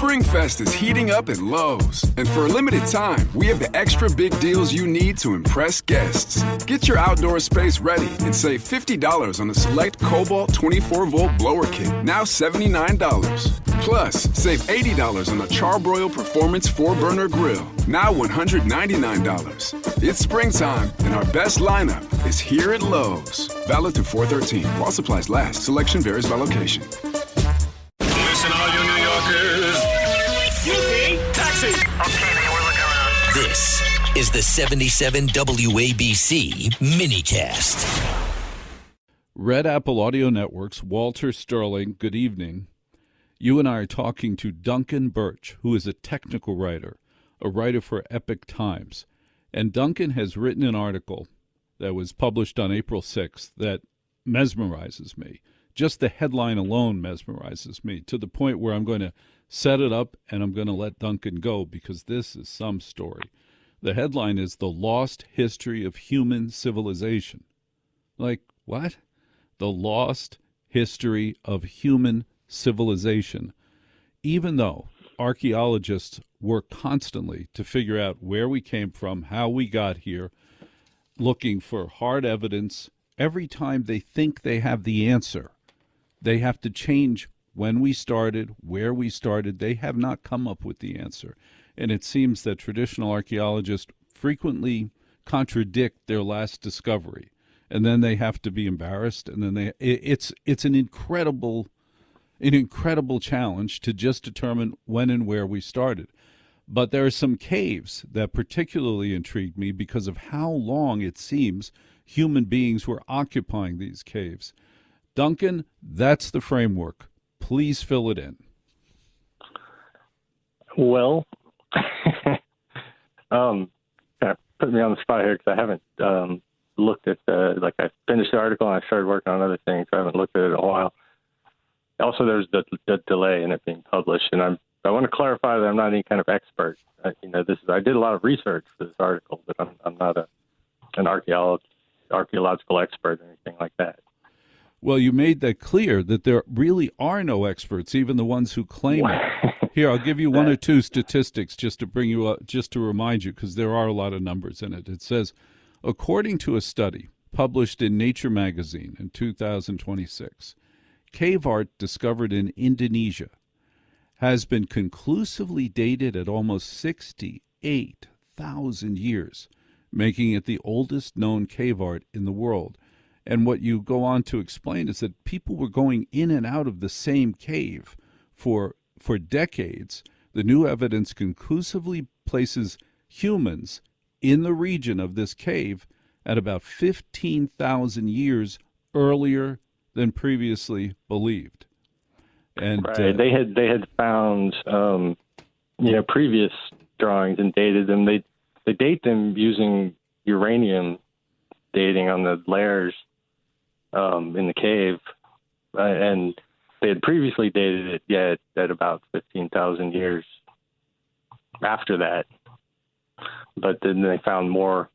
SpringFest is heating up at Lowe's. And for a limited time, we have the extra big deals you need to impress guests. Get your outdoor space ready and save $50 on a select Cobalt 24-volt blower kit, now $79. Plus, save $80 on a Char-Broil Performance 4-burner grill, now $199. It's springtime, and our best lineup is here at Lowe's. Valid through 4/13. While supplies last. Selection varies by location. Listen, all you New Yorkers. Taxi. Okay, man, we're looking around. This is the 77 WABC minicast. Red Apple Audio Network's Walter Sterling, good evening. You and I are talking to Duncan Birch, who is a technical writer, a writer for Epoch Times. And Duncan has written an article that was published on April 6th that mesmerizes me. Just the headline alone mesmerizes me to the point where I'm going to set it up and I'm going to let Duncan go because this is some story. The headline is The Lost History of Human Civilization. Like, what? The Lost History of Human Civilization. Even though archaeologists work constantly to figure out where we came from, how we got here, looking for hard evidence, every time they think they have the answer, they have to change when we started, where we started. They have not come up with the answer. And it seems that traditional archaeologists frequently contradict their last discovery. And then they have to be embarrassed. And then it's an incredible challenge to just determine when and where we started. But there are some caves that particularly intrigued me because of how long it seems human beings were occupying these caves. Duncan, that's the framework. Please fill it in. Well, kind of put me on the spot here because I haven't looked at I finished the article and I started working on other things. I haven't looked at it in a while. Also, there's the delay in it being published, and I want to clarify that I'm not any kind of expert. I did a lot of research for this article, but I'm not an archaeological expert or anything like that. Well, you made that clear that there really are no experts, even the ones who claim it. Here, I'll give you one or two statistics just to bring you up, just to remind you, because there are a lot of numbers in it. It says, according to a study published in Nature magazine in 2026, cave art discovered in Indonesia has been conclusively dated at almost 68,000 years, making it the oldest known cave art in the world. And what you go on to explain is that people were going in and out of the same cave for decades. The new evidence conclusively places humans in the region of this cave at about 15,000 years earlier than previously believed. And right. They had found previous drawings and dated them. They date them using uranium dating on the layers in the cave, and they had previously dated it at about 15,000 years after that. But then they found more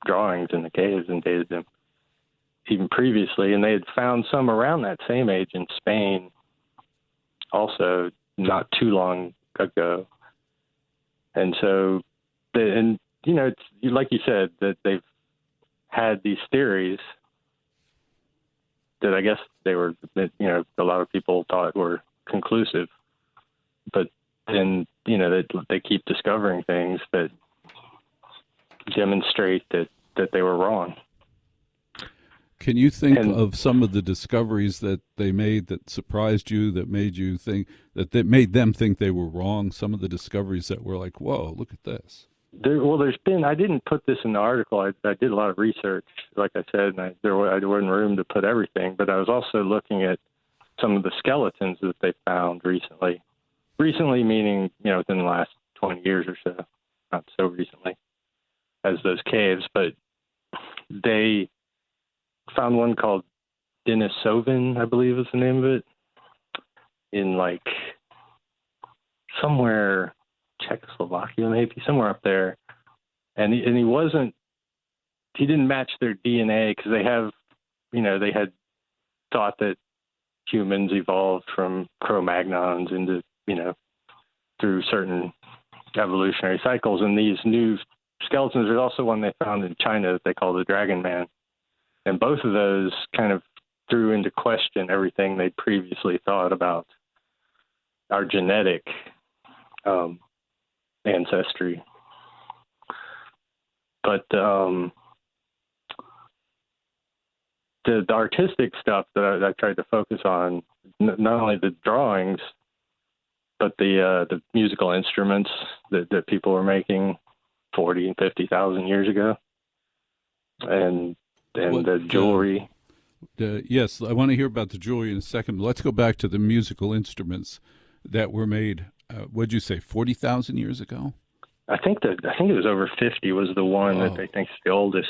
drawings in the caves and dated them even previously, and they had found some around that same age in Spain also not too long ago. And so, it's like you said, that they've had these theories that I guess they were, a lot of people thought were conclusive, but then, they keep discovering things that demonstrate that they were wrong. Can you think of some of the discoveries that they made that surprised you, that made you think that made them think they were wrong? Some of the discoveries that were like, whoa, look at this. There's been, I didn't put this in the article. I did a lot of research, like I said, and there wasn't room to put everything, but I was also looking at some of the skeletons that they found recently. Recently meaning, within the last 20 years or so, not so recently as those caves, but they found one called Denisovan, I believe is the name of it, in somewhere Czechoslovakia, maybe somewhere up there. And he didn't match their DNA because they had thought that humans evolved from Cro-Magnons into through certain evolutionary cycles. And these new skeletons, there's also one they found in China that they call the Dragon Man. And both of those kind of threw into question everything they previously thought about our genetic ancestry. But the artistic stuff that I tried to focus on, not only the drawings, but the musical instruments that people were making 40 and 50,000 years ago, and the jewelry. Yes, I want to hear about the jewelry in a second. Let's go back to the musical instruments that were made. What'd you say, 40,000 years ago? I think it was over 50 was the one that they think is the oldest.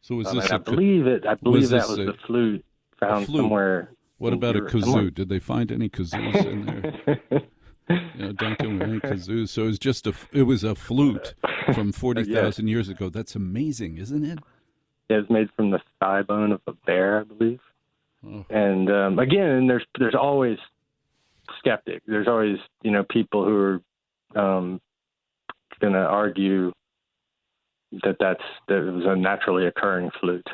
So was this? I believe that was the flute found somewhere. What about a kazoo? Did they find any kazoos in there? Duncan, any kazoos? So it was a flute from 40,000 years ago. That's amazing, isn't it? Yeah, it's made from the thigh bone of a bear, I believe. Oh. And again, there's always skeptics. There's always people who are going to argue that it was a naturally occurring flute.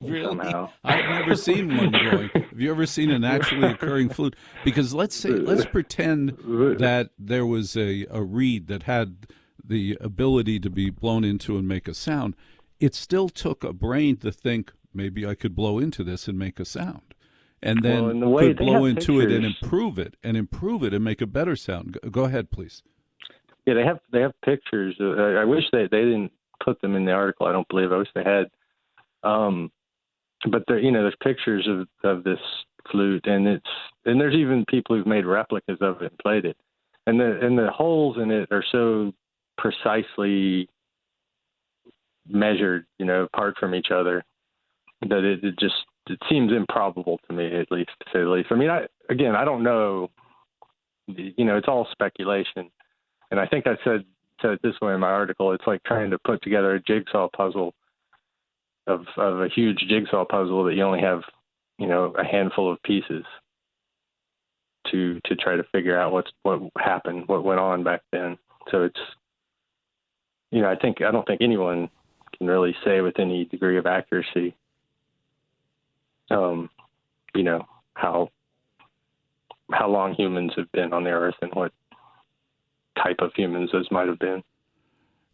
Really? Somehow. I've never seen one going. Have you ever seen a naturally occurring flute? Because let's pretend that there was a reed that had the ability to be blown into and make a sound. It still took a brain to think, maybe I could blow into this and make a sound. And then could blow into it and improve it and make a better sound. Go ahead, please. Yeah, they have pictures. I wish they didn't put them in the article. I don't believe. I wish they had. But there's pictures of this flute, and there's even people who've made replicas of it and played it, and the holes in it are so precisely measured, apart from each other, that it seems improbable to me, at least, to say the least. I mean, I don't know. It's all speculation, and I think I said it this way in my article. It's like trying to put together a jigsaw puzzle of a huge jigsaw puzzle that you only have, a handful of pieces to try to figure out what happened, what went on back then. So it's, I don't think anyone can really say with any degree of accuracy, how long humans have been on the earth and what type of humans those might have been.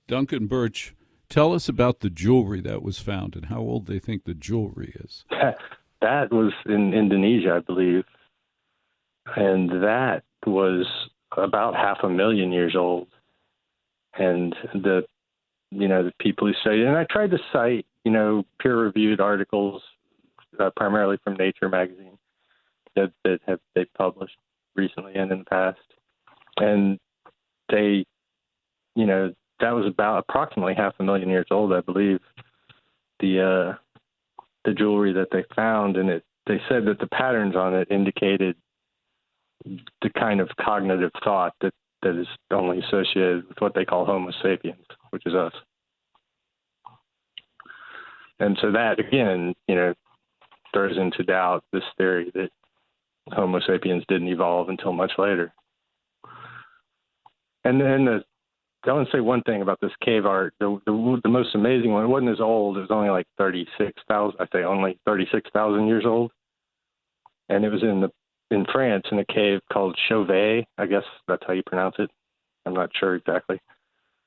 Duncan Birch, tell us about the jewelry that was found and how old they think the jewelry is. That was in Indonesia, I believe, and that was about 500,000 years old. And the people who studied, and I tried to cite, peer-reviewed articles, primarily from Nature magazine, that they published recently and in the past, and they, that was about approximately 500,000 years old, I believe, the jewelry that they found, and they said that the patterns on it indicated the kind of cognitive thought that is only associated with what they call Homo sapiens, which is us. And so that, again, throws into doubt this theory that Homo sapiens didn't evolve until much later. And then I want to say one thing about this cave art. The most amazing one, it wasn't as old. It was only like 36,000. I say only 36,000 years old. And it was in France in a cave called Chauvet. I guess that's how you pronounce it. I'm not sure exactly.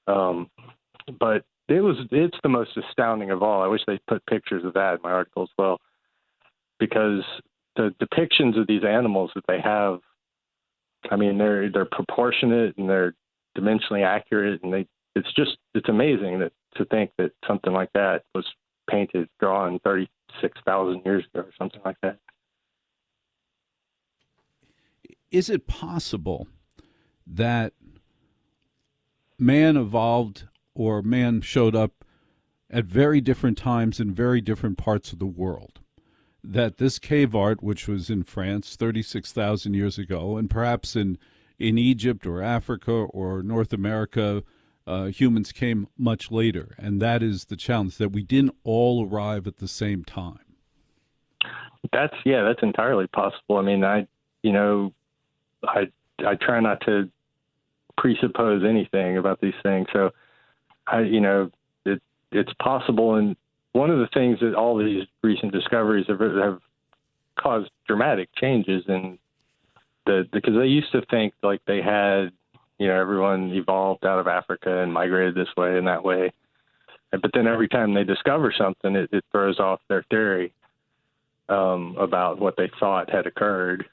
But it's the most astounding of all. I wish they put pictures of that in my article as well, because the depictions of these animals that they have, I mean, they're proportionate and they're dimensionally accurate, and it's amazing to think that something like that was drawn 36,000 years ago or something like that. Is it possible that man evolved or man showed up at very different times in very different parts of the world? That this cave art, which was in France 36,000 years ago, and perhaps in Egypt or Africa or North America, humans came much later. And that is the challenge, that we didn't all arrive at the same time. That's entirely possible. I mean, I try not to presuppose anything about these things. So it's possible. And one of the things that all these recent discoveries have caused dramatic changes in because they used to think like they had, everyone evolved out of Africa and migrated this way and that way. But then every time they discover something, it throws off their theory about what they thought had occurred,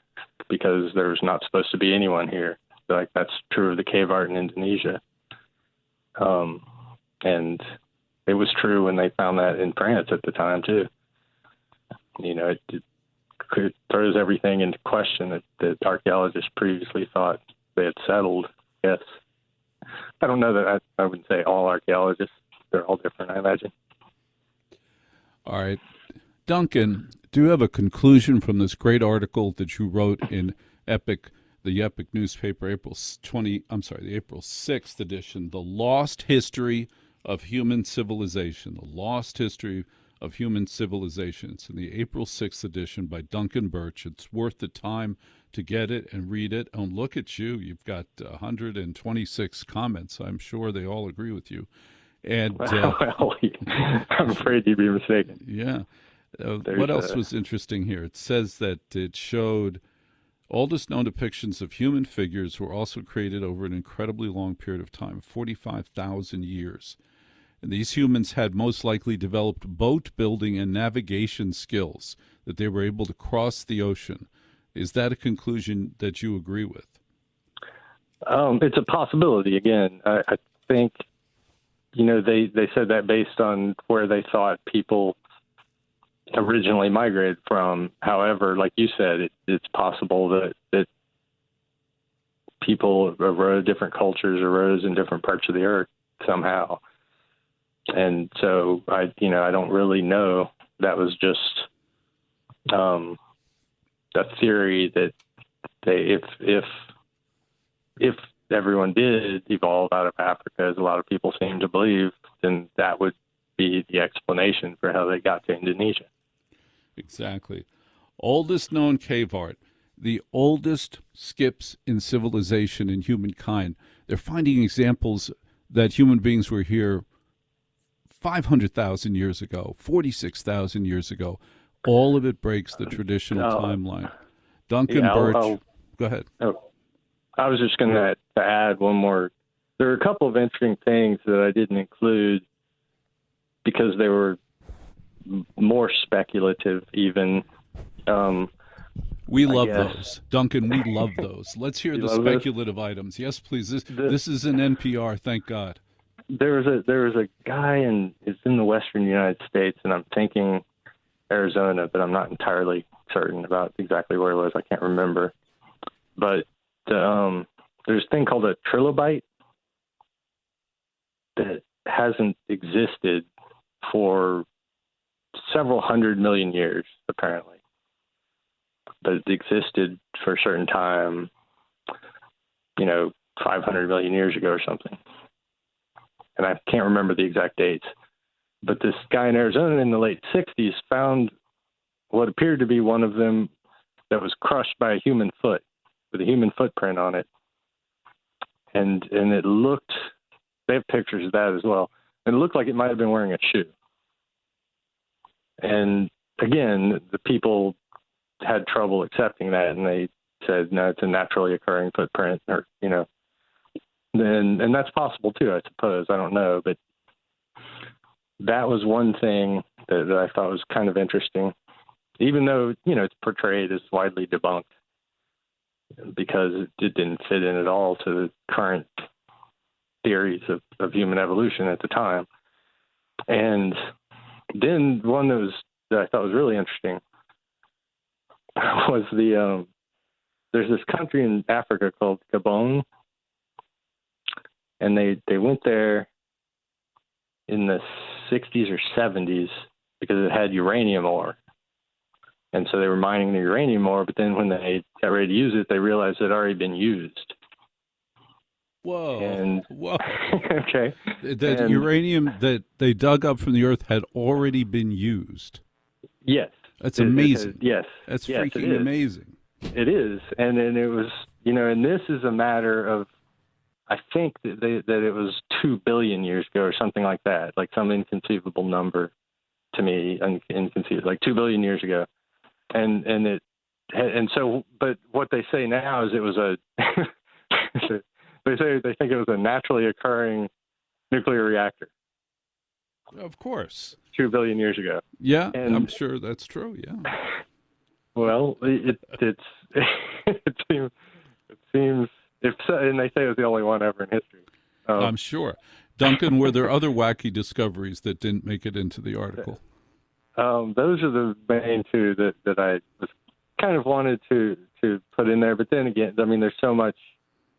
because there's not supposed to be anyone here. Like, that's true of the cave art in Indonesia. And it was true when they found that in France at the time too. It throws everything into question that archaeologists previously thought they had settled. Yes. I don't know that I wouldn't say all archaeologists. They're all different, I imagine. All right. Duncan, do you have a conclusion from this great article that you wrote in the Epic newspaper, the April 6th edition, The Lost History of Human Civilization, The Lost History of Human Civilization. It's in the April 6th edition by Duncan Birch. It's worth the time to get it and read it. And look at you. You've got 126 comments. I'm sure they all agree with you. And well, I'm afraid you'd be mistaken. Yeah. What else was interesting here? It says that it showed oldest known depictions of human figures were also created over an incredibly long period of time, 45,000 years. And these humans had most likely developed boat building and navigation skills, that they were able to cross the ocean. Is that a conclusion that you agree with? It's a possibility. Again, I think, they said that based on where they thought people originally migrated from. However, like you said, it's possible that people different cultures arose in different parts of the earth somehow. And so I don't really know. That was just a theory that if everyone did evolve out of Africa, as a lot of people seem to believe, then that would be the explanation for how they got to Indonesia. Exactly. Oldest known cave art, the oldest skips in civilization in humankind. They're finding examples that human beings were here 500,000 years ago, 46,000 years ago. All of it breaks the traditional timeline. Duncan Birch, go ahead. I was just going to add one more. There are a couple of interesting things that I didn't include because they were more speculative even. We love those. Duncan, we love those. Let's hear the speculative items. Yes, please. This is an NPR, thank God. There was a guy it's in the western United States, and I'm thinking Arizona, but I'm not entirely certain about exactly where it was. I can't remember. But there's a thing called a trilobite that hasn't existed for several 100 million years, apparently. But it existed for a certain time, 500 million years ago or something. And I can't remember the exact dates. But this guy in Arizona in the late 60s found what appeared to be one of them that was crushed by a human foot, with a human footprint on it. And it looked, they have pictures of that as well, and it looked like it might have been wearing a shoe. And again, the people had trouble accepting that, and they said, no, it's a naturally occurring footprint, or, and that's possible too, I suppose. I don't know, but that was one thing that I thought was kind of interesting, even though, it's portrayed as widely debunked because it didn't fit in at all to the current theories of human evolution at the time. And then one that I thought was really interesting was there's this country in Africa called Gabon, and they went there in the 60s or 70s because it had uranium ore. And so they were mining the uranium ore, but then when they got ready to use it, they realized it had already been used. Whoa. Okay. That uranium that they dug up from the earth had already been used. Yes. That's amazing. Yes. That's yes, freaking amazing. It is. And then it was and this is a matter of, I think that it was 2 billion years ago or something like that, like some inconceivable number to me, inconceivable, like 2 billion years ago. But what they say now is it was they think it was a naturally occurring nuclear reactor. Of course. 2 billion years ago. Yeah, and, I'm sure that's true, yeah. Well, it seems, and they say it was the only one ever in history. I'm sure. Duncan, were there other wacky discoveries that didn't make it into the article? Those are the main two that I was kind of wanted to put in there. But then again, I mean, there's so much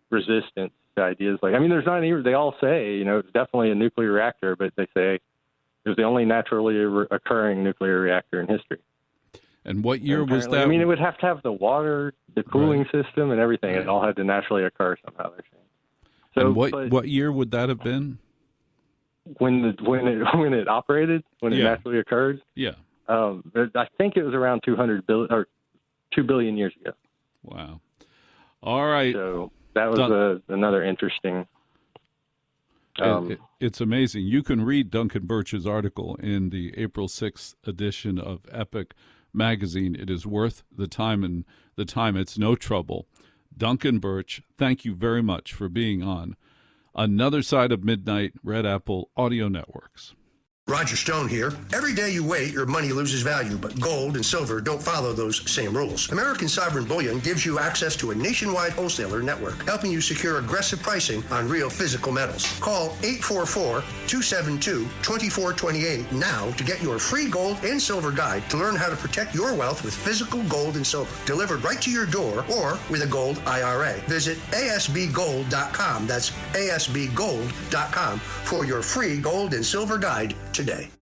resistance to ideas there's not even, they all say, it's definitely a nuclear reactor, but they say it was the only naturally occurring nuclear reactor in history. And what year was that? I mean, it would have to have the water, the cooling system, and everything. It all had to naturally occur somehow, they're saying. So, and what year would that have been? When it operated, when it naturally occurred? Yeah. I think it was around 2 billion years ago. Wow. All right. So that was another interesting. It's amazing. You can read Duncan Birch's article in the April 6th edition of Epic magazine. It is worth the time, and the time it's no trouble. Duncan Birch, thank you very much for being on Another Side of Midnight, Red Apple Audio Networks. Roger Stone here. Every day you wait, your money loses value, but gold and silver don't follow those same rules. American Sovereign Bullion gives you access to a nationwide wholesaler network, helping you secure aggressive pricing on real physical metals. Call 844-272-2428 now to get your free gold and silver guide to learn how to protect your wealth with physical gold and silver, delivered right to your door or with a gold IRA. Visit ASBGold.com. That's ASBGold.com for your free gold and silver guide today.